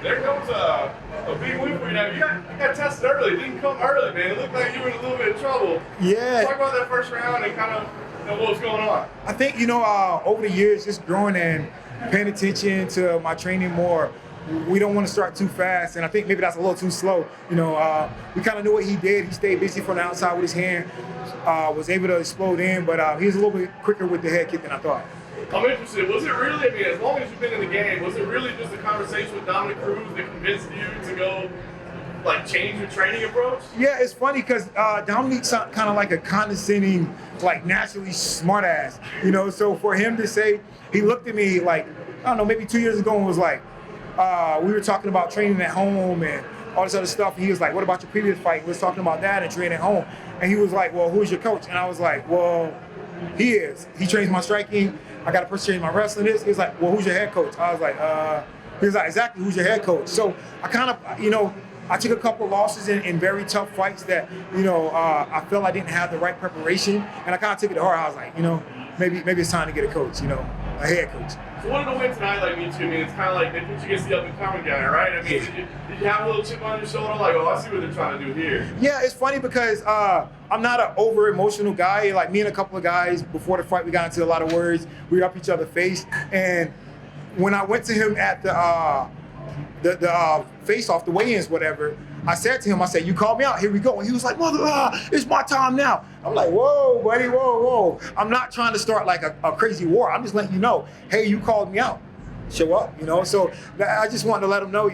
There comes a big win for you now. You got tested early. It didn't come early, man. It looked like you were in a little bit of trouble. Yeah. Talk about that first round and kind of what was going on. I think, over the years, just growing and paying attention to my training more, we don't want to start too fast, and I think maybe that's a little too slow. We kind of knew what he did. He stayed busy from the outside with his hand, was able to explode in, but he was a little bit quicker with the head kick than I thought. I'm interested. Was it really, as long as you've been in the game, was it really just a conversation with Dominick Cruz that convinced you to go, change your training approach? Yeah, it's funny because Dominick's kind of like a condescending, naturally smart ass, So for him to say, he looked at me I don't know, maybe 2 years ago and was like, we were talking about training at home and all this other stuff. And he was like, what about your previous fight? We was talking about that and training at home. And he was like, well, who's your coach? And I was like, well, he is. He trains my striking. I got a person train my wrestling. He was like, well, who's your head coach? I was like, he was like, exactly, who's your head coach? So I kind of, I took a couple of losses in very tough fights that, I felt I didn't have the right preparation. And I kind of took it to heart. I was like, maybe it's time to get a coach, a head coach. So wanting to win tonight, me too. It's kind of like they put you against the up-and-coming guy, right? Did you have a little chip on your shoulder, I see what they're trying to do here? Yeah, it's funny because I'm not an over-emotional guy. Me and a couple of guys, before the fight, we got into a lot of words. We were up each other's face. And when I went to him at the face-off, the weigh-ins, whatever, I said to him, you called me out, here we go. And he was like, mother, it's my time now. I'm like, whoa, buddy, whoa. I'm not trying to start a crazy war. I'm just letting you know, hey, you called me out. Show up, So I just wanted to let him know,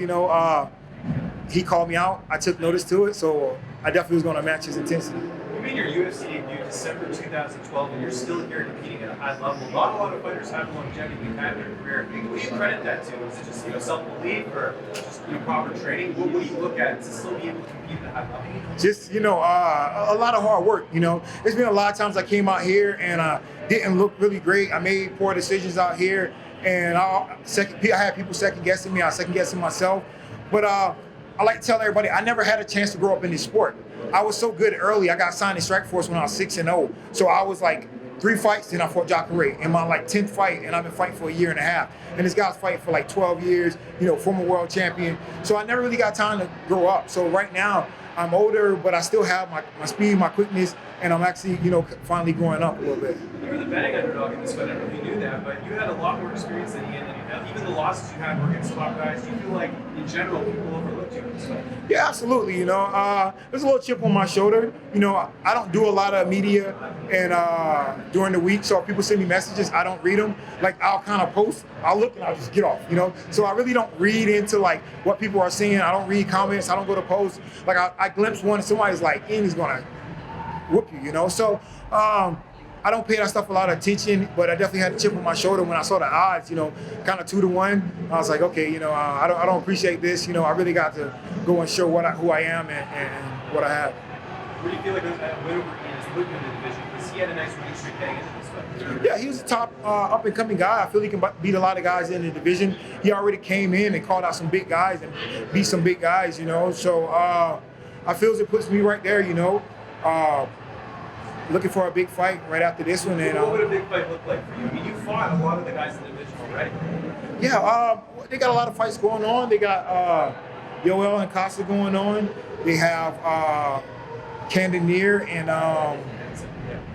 he called me out. I took notice to it, so I definitely was going to match his intensity. You made your UFC debut December 2012, and you're still here competing at a high level. Not a lot of fighters have the longevity we've had in their career. What do you credit that to? Is it just self-belief or just proper training? What do you look at to still be able to compete at a high level? Just a lot of hard work. There's been a lot of times I came out here and didn't look really great. I made poor decisions out here, and I had people second guessing me. I was second guessing myself, but I like to tell everybody I never had a chance to grow up in this sport. I was so good early. I got signed to Strikeforce when I was 6-0. So I was 3 fights, then I fought Jacare in my 10th fight, and I've been fighting for a year and a half. And this guy's fighting for 12 years, former world champion. So I never really got time to grow up. So right now, I'm older, but I still have my speed, my quickness, and I'm actually, finally growing up a little bit. You were the betting underdog in this fight. I don't know if you knew that, but you had a lot more experience than Ian. Even the losses you had were against top guys. Do you feel like, in general, people overlooked you in this fight? Yeah, absolutely. There's a little chip on my shoulder. I don't do a lot of media and during the week, so if people send me messages, I don't read them. I'll kind of post, I'll look, and I'll just get off, So I really don't read into, what people are saying. I don't read comments. I don't go to posts. I glimpse one, and somebody's like, Ian is going to whoop you, So I don't pay that stuff a lot of attention, but I definitely had a chip on my shoulder when I saw the odds, kind of 2-1. I was like, okay, I don't appreciate this. I really got to go and show who I am and what I have. What do you feel like that win over Ian is looking in the division? Because he had a nice winning streak heading into this fight. Yeah, he was a top up-and-coming guy. I feel he can beat a lot of guys in the division. He already came in and called out some big guys and beat some big guys, So I feel it puts me right there, looking for a big fight right after this one. And what would a big fight look like for you? You fought a lot of the guys in the division already. Yeah, they got a lot of fights going on. They got Yoel and Costa going on. They have Candonier and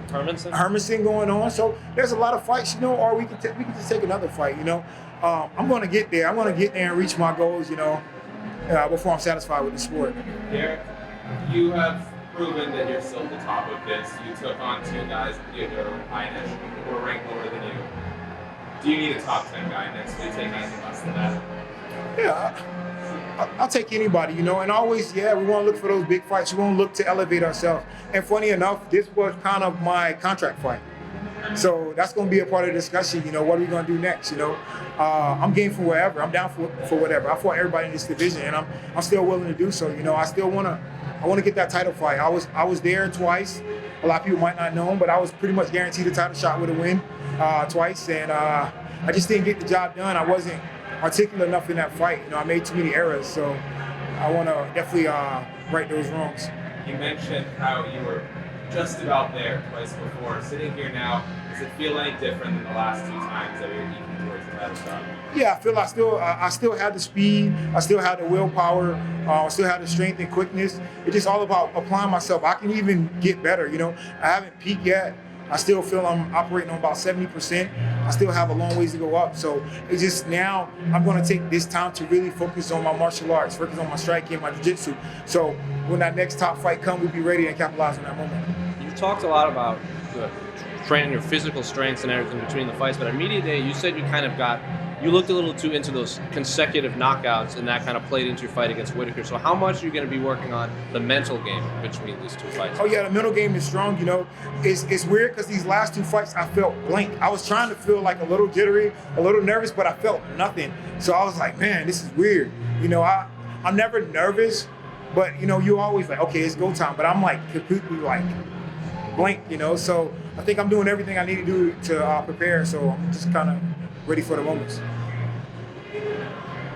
Hermanson going on. So there's a lot of fights, or we can just take another fight. I'm going to get there. I'm going to get there and reach my goals, before I'm satisfied with the sport. Derek, you have proven that you're still at the top of this. You took on 2 guys, Ian Heinisch, who were ranked lower than you. Do you need a top 10 guy next to take anything less than that? Yeah, I'll take anybody, and always, we want to look for those big fights. We want to look to elevate ourselves. And funny enough, this was kind of my contract fight. So that's going to be a part of the discussion, what are we going to do next, I'm game for whatever. I'm down for whatever. I fought everybody in this division, and I'm still willing to do so. I still want to get that title fight. I was there twice. A lot of people might not know him, but I was pretty much guaranteed a title shot with a win twice, and I just didn't get the job done. I wasn't articulate enough in that fight. I made too many errors, so I want to definitely right those wrongs. You mentioned how you were just about there twice before. Sitting here now, does it feel any different than the last 2 times that we were eking towards the title shot? Yeah, I feel I still have the speed, I still have the willpower, I still have the strength and quickness. It's just all about applying myself. I can even get better, you know. I haven't peaked yet. I still feel I'm operating on about 70%. I still have a long ways to go up. So it's just now I'm going to take this time to really focus on my martial arts, focus on my striking, my jiu-jitsu. So when that next top fight comes, we'll be ready and capitalize on that moment. You talked a lot about training your physical strengths and everything between the fights, but at Media Day, you said you looked a little too into those consecutive knockouts, and that kind of played into your fight against Whitaker. So how much are you going to be working on the mental game between these two fights? Oh yeah, the mental game is strong. You know, it's weird because these last two fights I felt blank. I was trying to feel like a little jittery, a little nervous, but I felt nothing. So I was like, man, this is weird. You know, I'm never nervous, but you know, you always like, okay, it's go time. But I'm like completely like blank. You know, so I think I'm doing everything I need to do to prepare. So I'm just kind of ready for the moments.